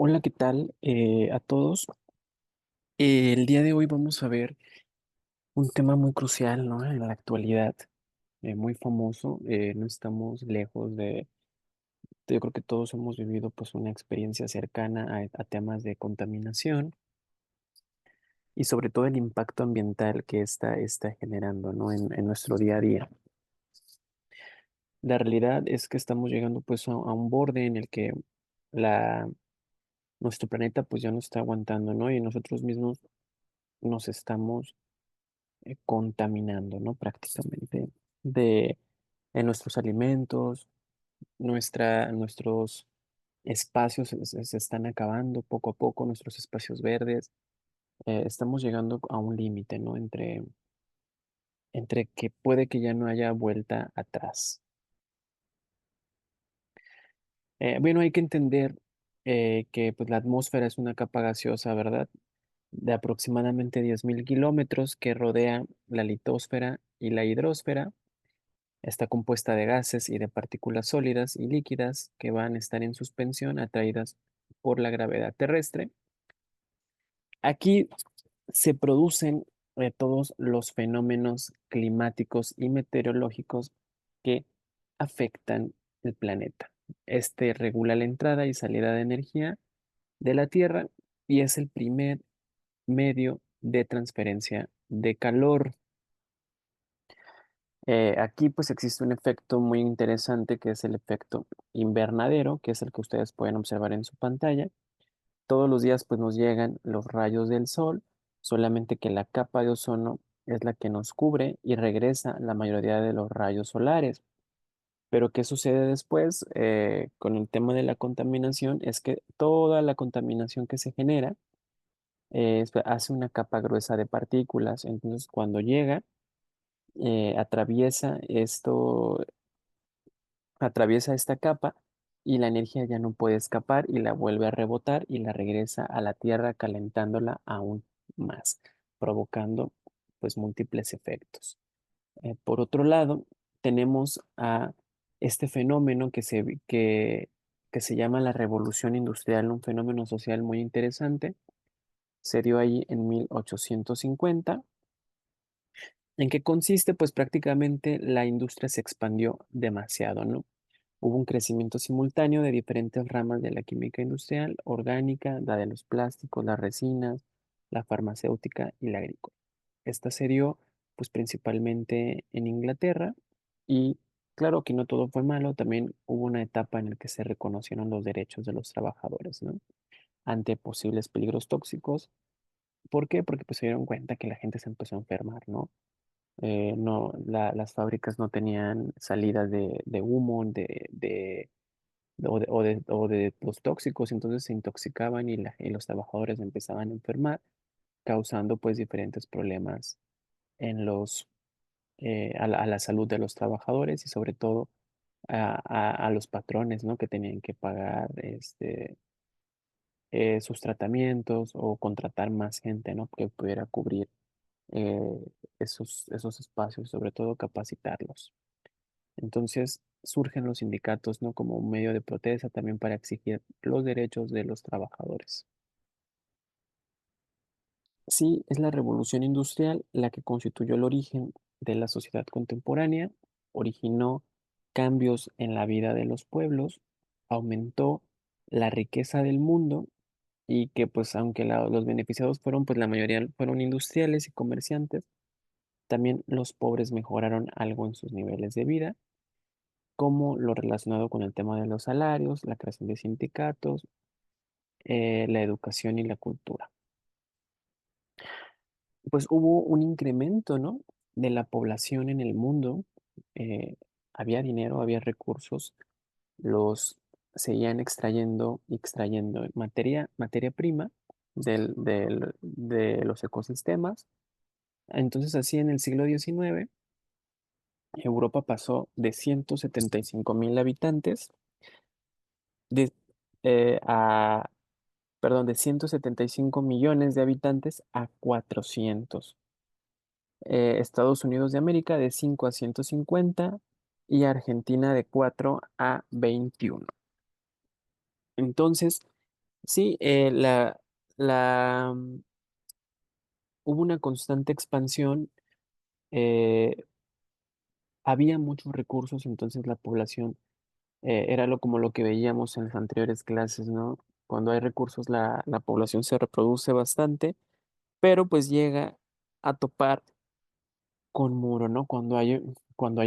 Hola, ¿qué tal a todos? El día de hoy vamos a ver un tema muy crucial, ¿no? En la actualidad, muy famoso. No estamos lejos yo creo que todos hemos vivido pues una experiencia cercana a temas de contaminación y sobre todo el impacto ambiental que está generando, ¿no? En nuestro día a día. La realidad es que estamos llegando pues a un borde en el que la, nuestro planeta pues ya no está aguantando, ¿no? Y nosotros mismos nos estamos contaminando, ¿no? Prácticamente de en nuestros alimentos, nuestros espacios se están acabando poco a poco, nuestros espacios verdes. Estamos llegando a un límite, ¿no? Entre que puede que ya no haya vuelta atrás. Bueno, hay que entender que pues, la atmósfera es una capa gaseosa, ¿verdad? De aproximadamente 10.000 kilómetros que rodea la litosfera y la hidrosfera. Está compuesta de gases y de partículas sólidas y líquidas que van a estar en suspensión atraídas por la gravedad terrestre. Aquí se producen todos los fenómenos climáticos y meteorológicos que afectan el planeta. Este regula la entrada y salida de energía de la Tierra y es el primer medio de transferencia de calor. Aquí pues existe un efecto muy interesante que es el efecto invernadero, que es el que ustedes pueden observar en su pantalla. Todos los días pues nos llegan los rayos del sol, solamente que la capa de ozono es la que nos cubre y regresa la mayoría de los rayos solares. Pero ¿qué sucede después con el tema de la contaminación? Es que toda la contaminación que se genera hace una capa gruesa de partículas. Entonces cuando llega, atraviesa atraviesa esta capa y la energía ya no puede escapar y la vuelve a rebotar y la regresa a la Tierra calentándola aún más, provocando pues múltiples efectos. Por otro lado, tenemos a este fenómeno que se llama la revolución industrial, un fenómeno social muy interesante. Se dio ahí en 1850. ¿En qué consiste? Pues prácticamente la industria se expandió demasiado, ¿no? Hubo un crecimiento simultáneo de diferentes ramas de la química industrial, orgánica, la de los plásticos, las resinas, la farmacéutica y la agrícola. Esta se dio pues principalmente en Inglaterra y claro que no todo fue malo, también hubo una etapa en la que se reconocieron los derechos de los trabajadores, ¿no? Ante posibles peligros tóxicos. ¿Por qué? Porque pues se dieron cuenta que la gente se empezó a enfermar, ¿no? No, las fábricas no tenían salidas de humo, o de los tóxicos, entonces se intoxicaban y los trabajadores empezaban a enfermar, causando pues diferentes problemas a la salud de los trabajadores y sobre todo a los patrones, ¿no? Que tenían que pagar sus tratamientos o contratar más gente, ¿no? Que pudiera cubrir eh, esos espacios, sobre todo capacitarlos. Entonces surgen los sindicatos, ¿no? Como un medio de protesta también para exigir los derechos de los trabajadores. Sí, es la revolución industrial la que constituyó el origen de la sociedad contemporánea, originó cambios en la vida de los pueblos, aumentó la riqueza del mundo y que pues aunque los beneficiados fueron, pues la mayoría fueron industriales y comerciantes, también los pobres mejoraron algo en sus niveles de vida, como lo relacionado con el tema de los salarios, la creación de sindicatos, la educación y la cultura. Pues hubo un incremento, ¿no? De la población en el mundo. eh, Había dinero, había recursos, los seguían extrayendo materia prima de los ecosistemas. Entonces, así en el siglo XIX, Europa pasó de 175.000 habitantes de, a, perdón, de 175 millones de habitantes a 400. Estados Unidos de América de 5 a 150 y Argentina de 4 a 21. Entonces, Sí, hubo una constante expansión, eh, había muchos recursos, entonces la población era como lo que veíamos en las anteriores clases, ¿no? Cuando hay recursos, la población se reproduce bastante, pero pues llega a topar con muro, ¿no? Cuando hay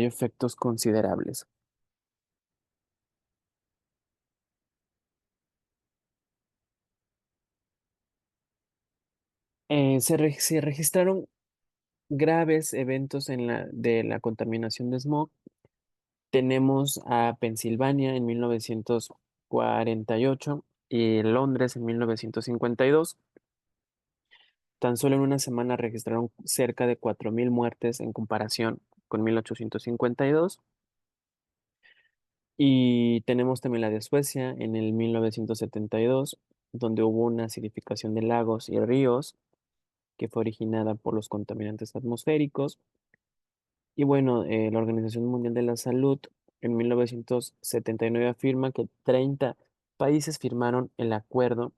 efectos considerables. Se registraron graves eventos de la contaminación de smog. Tenemos a Pensilvania en 1948 y Londres en 1952. Tan solo en una semana registraron cerca de 4.000 muertes en comparación con 1852. Y tenemos también la de Suecia en el 1972, donde hubo una acidificación de lagos y ríos que fue originada por los contaminantes atmosféricos. Y bueno, la Organización Mundial de la Salud en 1979 afirma que 30 países firmaron el acuerdo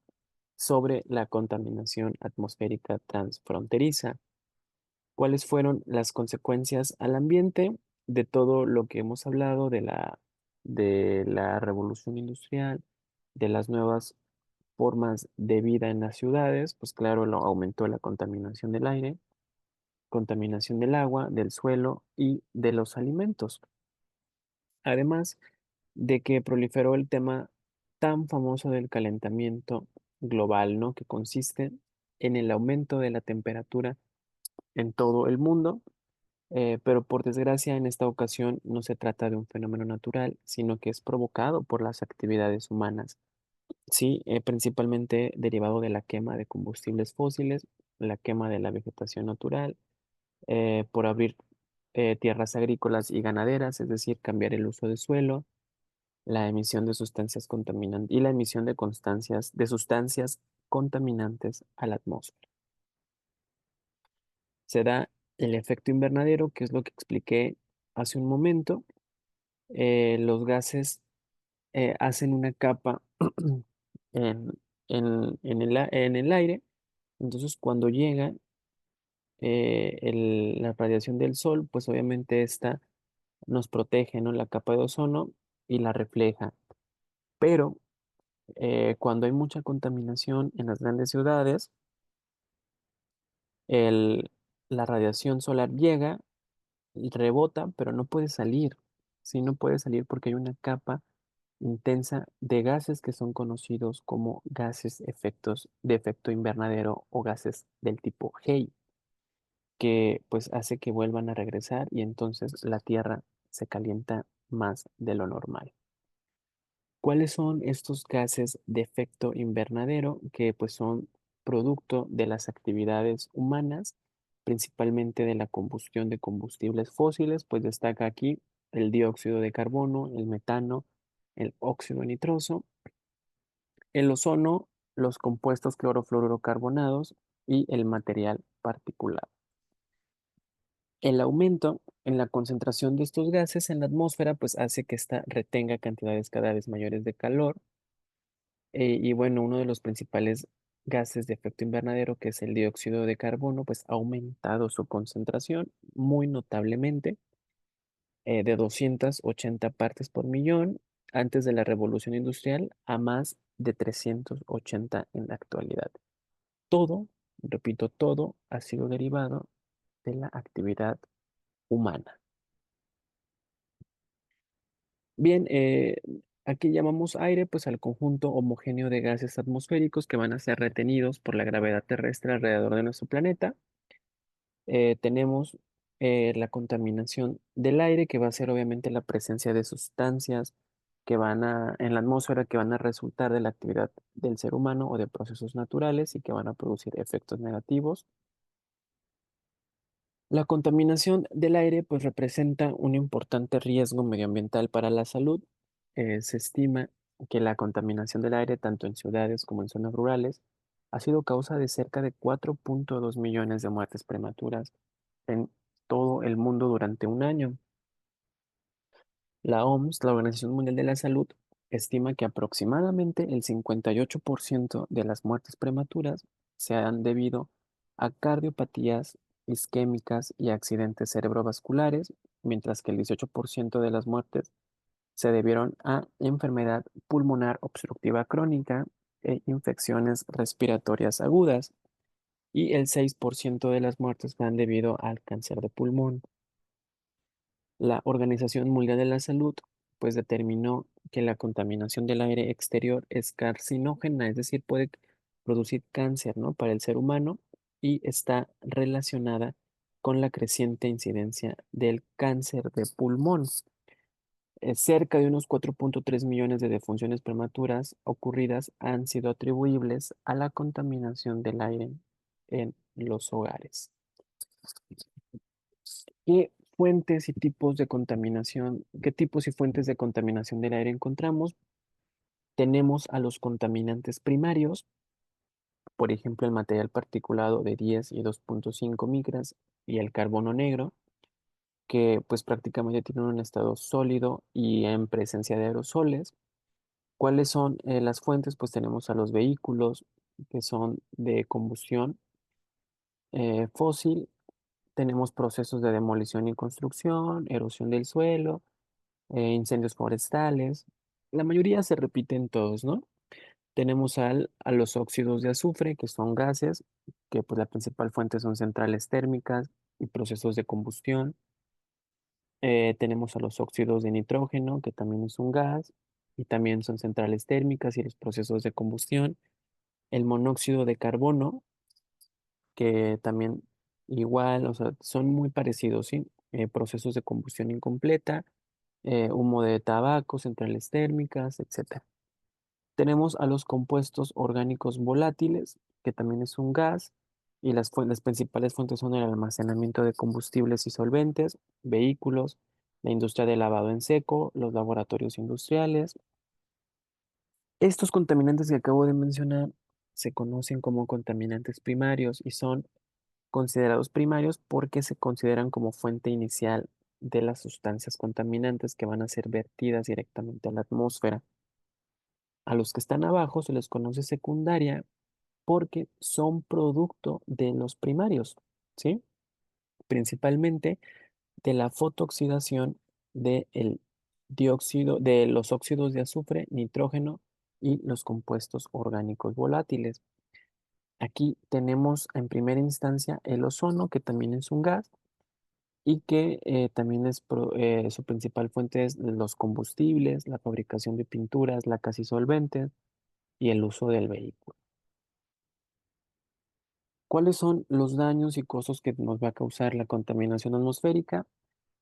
sobre la contaminación atmosférica transfronteriza. ¿Cuáles fueron las consecuencias al ambiente de todo lo que hemos hablado de la revolución industrial, de las nuevas formas de vida en las ciudades? Pues claro, lo aumentó la contaminación del aire, contaminación del agua, del suelo y de los alimentos. Además de que proliferó el tema tan famoso del calentamiento global, ¿no? Que consiste en el aumento de la temperatura en todo el mundo. Pero por desgracia, en esta ocasión no se trata de un fenómeno natural, sino que es provocado por las actividades humanas. Sí, principalmente derivado de la quema de combustibles fósiles, la quema de la vegetación natural, por abrir tierras agrícolas y ganaderas, es decir, cambiar el uso de suelo, la emisión de sustancias contaminantes y la emisión de sustancias contaminantes a la atmósfera. Se da el efecto invernadero, que es lo que expliqué hace un momento. Los gases hacen una capa en, en el aire. Entonces, cuando llega la radiación del sol, pues obviamente esta nos protege, ¿no? La capa de ozono y la refleja. Pero cuando hay mucha contaminación en las grandes ciudades, el- la radiación solar llega y rebota, pero no puede salir. Sí, no puede salir porque hay una capa intensa de gases que son conocidos como gases de efecto invernadero o gases del tipo Hale, que pues hace que vuelvan a regresar y entonces la Tierra se calienta más de lo normal. ¿Cuáles son estos gases de efecto invernadero que pues son producto de las actividades humanas, principalmente de la combustión de combustibles fósiles? Pues destaca aquí el dióxido de carbono, el metano, el óxido nitroso, el ozono, los compuestos clorofluorocarbonados y el material particulado. El aumento en la concentración de estos gases en la atmósfera pues hace que ésta retenga cantidades cada vez mayores de calor. Y bueno, uno de los principales gases de efecto invernadero, que es el dióxido de carbono, pues ha aumentado su concentración muy notablemente, de 280 partes por millón antes de la revolución industrial a más de 380 en la actualidad. Todo, repito, todo ha sido derivado de la actividad humana. Bien, aquí llamamos aire pues al conjunto homogéneo de gases atmosféricos que van a ser retenidos por la gravedad terrestre alrededor de nuestro planeta. Tenemos la contaminación del aire, que va a ser obviamente la presencia de sustancias en la atmósfera que van a resultar de la actividad del ser humano o de procesos naturales y que van a producir efectos negativos. La contaminación del aire pues representa un importante riesgo medioambiental para la salud. Se estima que la contaminación del aire, tanto en ciudades como en zonas rurales, ha sido causa de cerca de 4.2 millones de muertes prematuras en todo el mundo durante un año. La OMS, la Organización Mundial de la Salud, estima que aproximadamente el 58% de las muertes prematuras se han debido a cardiopatías isquémicas y accidentes cerebrovasculares, mientras que el 18% de las muertes se debieron a enfermedad pulmonar obstructiva crónica e infecciones respiratorias agudas, y el 6% de las muertes van debido al cáncer de pulmón. La Organización Mundial de la Salud pues determinó que la contaminación del aire exterior es carcinógena, es decir, puede producir cáncer, ¿no? Para el ser humano, y está relacionada con la creciente incidencia del cáncer de pulmón. Cerca de unos 4.3 millones de defunciones prematuras ocurridas han sido atribuibles a la contaminación del aire en los hogares. ¿Qué fuentes y tipos de contaminación, qué tipos y fuentes de contaminación del aire encontramos? Tenemos a los contaminantes primarios, por ejemplo, el material particulado de 10 y 2.5 micras y el carbono negro, que pues prácticamente tienen un estado sólido y en presencia de aerosoles. ¿Cuáles son las fuentes? Pues tenemos a los vehículos que son de combustión fósil, tenemos procesos de demolición y construcción, erosión del suelo, incendios forestales. La mayoría se repiten todos, ¿no? Tenemos a los óxidos de azufre, que son gases, que pues la principal fuente son centrales térmicas y procesos de combustión. Tenemos a los óxidos de nitrógeno, que también es un gas, y también son centrales térmicas y los procesos de combustión. El monóxido de carbono, que también igual, o sea, son muy parecidos, ¿sí? Procesos de combustión incompleta, humo de tabaco, centrales térmicas, etcétera. Tenemos a los compuestos orgánicos volátiles, que también es un gas, y las principales fuentes son el almacenamiento de combustibles y solventes, vehículos, la industria de lavado en seco, los laboratorios industriales. Estos contaminantes que acabo de mencionar se conocen como contaminantes primarios y son considerados primarios porque se consideran como fuente inicial de las sustancias contaminantes que van a ser vertidas directamente a la atmósfera. A los que están abajo se les conoce secundaria porque son producto de los primarios, ¿sí? Principalmente de la fotooxidación de los óxidos de azufre, nitrógeno y los compuestos orgánicos volátiles. Aquí tenemos en primera instancia el ozono, que también es un gas y que también su principal fuente es los combustibles, la fabricación de pinturas, lacas y solventes y el uso del vehículo. ¿Cuáles son los daños y costos que nos va a causar la contaminación atmosférica?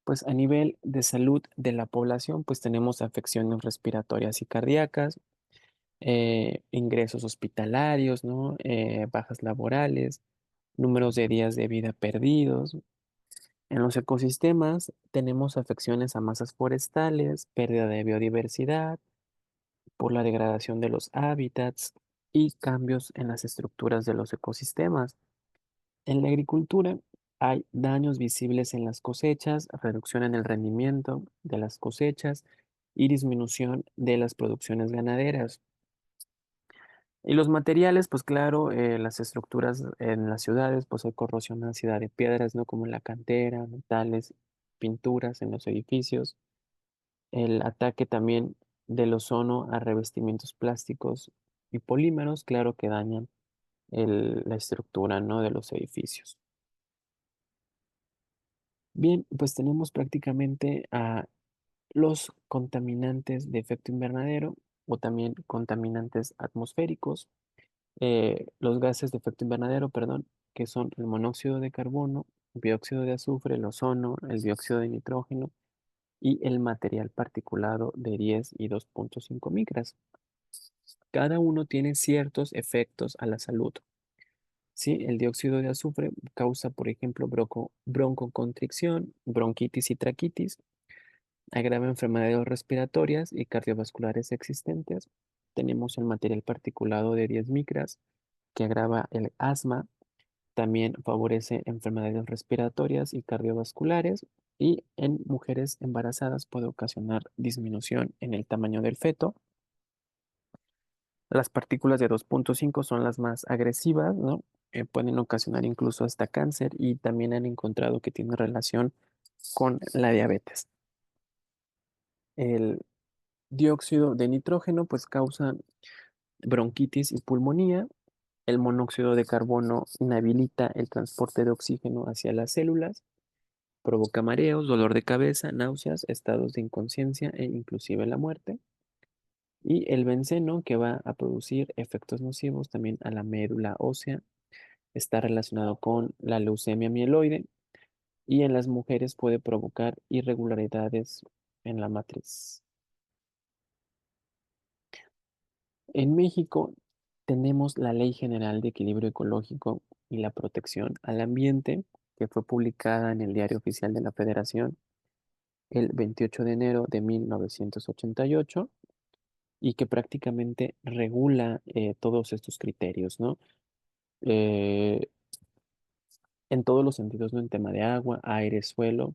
Pues a nivel de salud de la población, pues tenemos afecciones respiratorias y cardíacas, ingresos hospitalarios, ¿no? Bajas laborales, números de días de vida perdidos. En los ecosistemas tenemos afecciones a masas forestales, pérdida de biodiversidad por la degradación de los hábitats y cambios en las estructuras de los ecosistemas. En la agricultura hay daños visibles en las cosechas, reducción en el rendimiento de las cosechas y disminución de las producciones ganaderas. Y los materiales, pues claro, las estructuras en las ciudades, pues hay corrosión ácida de piedras, ¿no? Como en la cantera, metales, pinturas en los edificios. El ataque también del ozono a revestimientos plásticos y polímeros, claro que dañan la estructura, ¿no? De los edificios. Bien, pues tenemos prácticamente a los contaminantes de efecto invernadero o también contaminantes atmosféricos, los gases de efecto invernadero, perdón, que son el monóxido de carbono, el dióxido de azufre, el ozono, el dióxido de nitrógeno y el material particulado de 10 y 2.5 micras. Cada uno tiene ciertos efectos a la salud. Sí, el dióxido de azufre causa, por ejemplo, broncoconstricción, bronquitis y traquitis, agrava enfermedades respiratorias y cardiovasculares existentes. Tenemos el material particulado de 10 micras que agrava el asma, también favorece enfermedades respiratorias y cardiovasculares y en mujeres embarazadas puede ocasionar disminución en el tamaño del feto. Las partículas de 2,5 son las más agresivas, ¿no? Pueden ocasionar incluso hasta cáncer y también han encontrado que tiene relación con la diabetes. El dióxido de nitrógeno pues causa bronquitis y pulmonía. El monóxido de carbono inhabilita el transporte de oxígeno hacia las células, provoca mareos, dolor de cabeza, náuseas, estados de inconsciencia e inclusive la muerte. Y el benceno, que va a producir efectos nocivos también a la médula ósea, está relacionado con la leucemia mieloide y en las mujeres puede provocar irregularidades en la matriz. En México tenemos la Ley General de Equilibrio Ecológico y la Protección al Ambiente, que fue publicada en el Diario Oficial de la Federación el 28 de enero de 1988 y que prácticamente regula todos estos criterios, ¿no? Eh, en todos los sentidos, ¿no? En tema de agua, aire, suelo,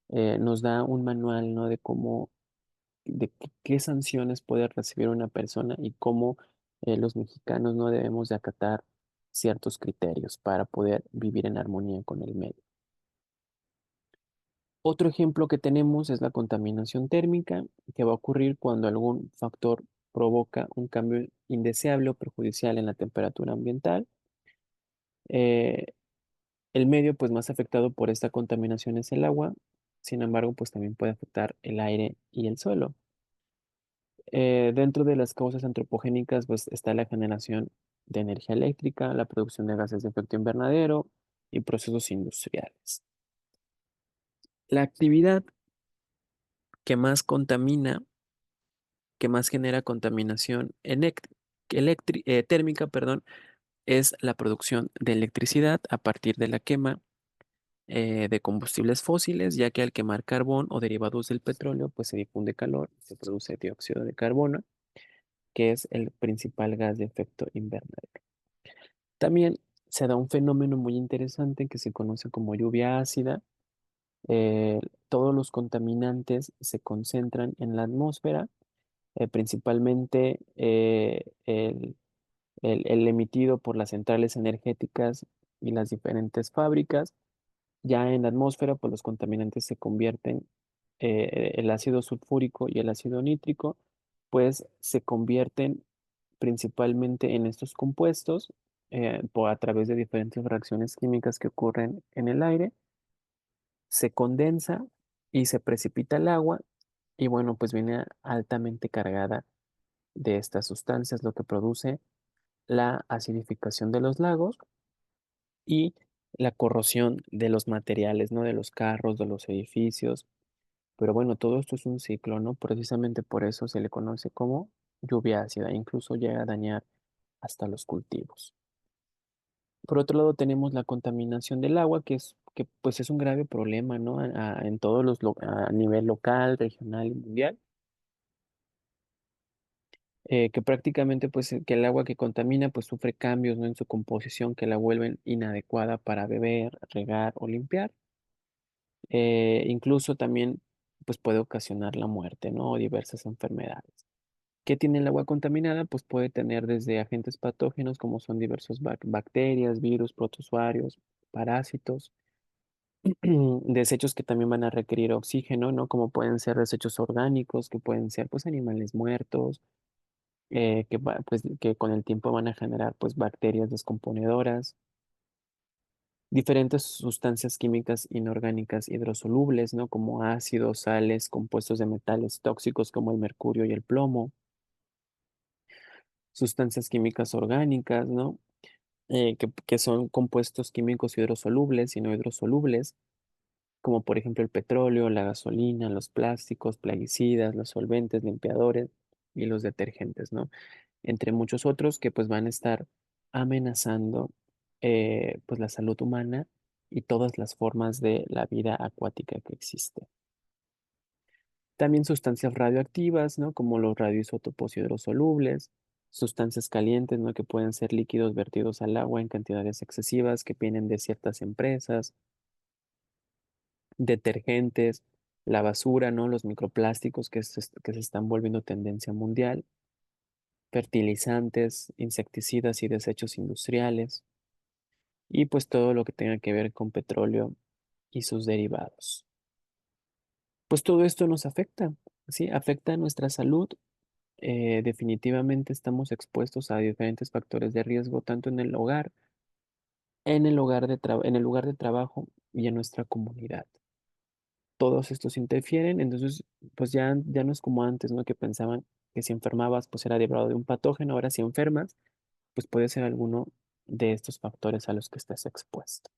nos da un manual, ¿no? De cómo, de qué sanciones puede recibir una persona y cómo los mexicanos no debemos de acatar ciertos criterios para poder vivir en armonía con el medio. Otro ejemplo que tenemos es la contaminación térmica, que va a ocurrir cuando algún factor provoca un cambio indeseable o perjudicial en la temperatura ambiental. Eh, el medio pues más afectado por esta contaminación es el agua, sin embargo pues también puede afectar el aire y el suelo. Dentro de las causas antropogénicas, pues está la generación de energía eléctrica, la producción de gases de efecto invernadero y procesos industriales. La actividad que más contamina, que más genera contaminación térmica, perdón, es la producción de electricidad a partir de la quema de combustibles fósiles, ya que al quemar carbón o derivados del petróleo, pues se difunde calor, se produce dióxido de carbono, que es el principal gas de efecto invernadero. También se da un fenómeno muy interesante que se conoce como lluvia ácida. Eh, Todos los contaminantes se concentran en la atmósfera, principalmente el emitido por las centrales energéticas y las diferentes fábricas. Ya en la atmósfera, pues los contaminantes se convierten, el ácido sulfúrico y el ácido nítrico, pues se convierten principalmente en estos compuestos a través de diferentes reacciones químicas que ocurren en el aire, se condensa y se precipita el agua y bueno, pues viene altamente cargada de estas sustancias, lo que produce la acidificación de los lagos y la corrosión de los materiales, ¿no? De los carros, de los edificios. Pero bueno, todo esto es un ciclo, ¿no? Precisamente por eso se le conoce como lluvia ácida, incluso llega a dañar hasta los cultivos. Por otro lado, tenemos la contaminación del agua, que pues es un grave problema, ¿no? En todos a nivel local, regional y mundial, que prácticamente pues que el agua que contamina pues sufre cambios, ¿no? En su composición que la vuelven inadecuada para beber, regar o limpiar. Incluso también pues puede ocasionar la muerte, ¿no? O diversas enfermedades. ¿Qué tiene el agua contaminada? Pues puede tener desde agentes patógenos como son diversos bacterias, virus, protozoarios, parásitos, desechos que también van a requerir oxígeno, ¿no? Como pueden ser desechos orgánicos, que pueden ser pues animales muertos, pues, que con el tiempo van a generar pues bacterias descomponedoras, diferentes sustancias químicas inorgánicas hidrosolubles, ¿no? Como ácidos, sales, compuestos de metales tóxicos como el mercurio y el plomo, sustancias químicas orgánicas, ¿no? Que son compuestos químicos hidrosolubles y no hidrosolubles, como por ejemplo el petróleo, la gasolina, los plásticos, plaguicidas, los solventes, limpiadores y los detergentes, ¿no? Entre muchos otros que pues van a estar amenazando pues la salud humana y todas las formas de la vida acuática que existe. También sustancias radioactivas, ¿no? Como los radioisótopos hidrosolubles, sustancias calientes, ¿no? Que pueden ser líquidos vertidos al agua en cantidades excesivas que vienen de ciertas empresas, detergentes, la basura, ¿no? Los microplásticos que se están volviendo tendencia mundial. fertilizantes, insecticidas y desechos industriales, y pues todo lo que tenga que ver con petróleo y sus derivados. Pues todo esto nos afecta, ¿sí? Afecta a nuestra salud. Definitivamente estamos expuestos a diferentes factores de riesgo, tanto en el hogar, en el lugar de trabajo y en nuestra comunidad. Todos estos interfieren, entonces, pues ya no es como antes, ¿no? Que pensaban que si enfermabas, pues era derivado de un patógeno. Ahora si enfermas, pues puede ser alguno de estos factores a los que estás expuesto.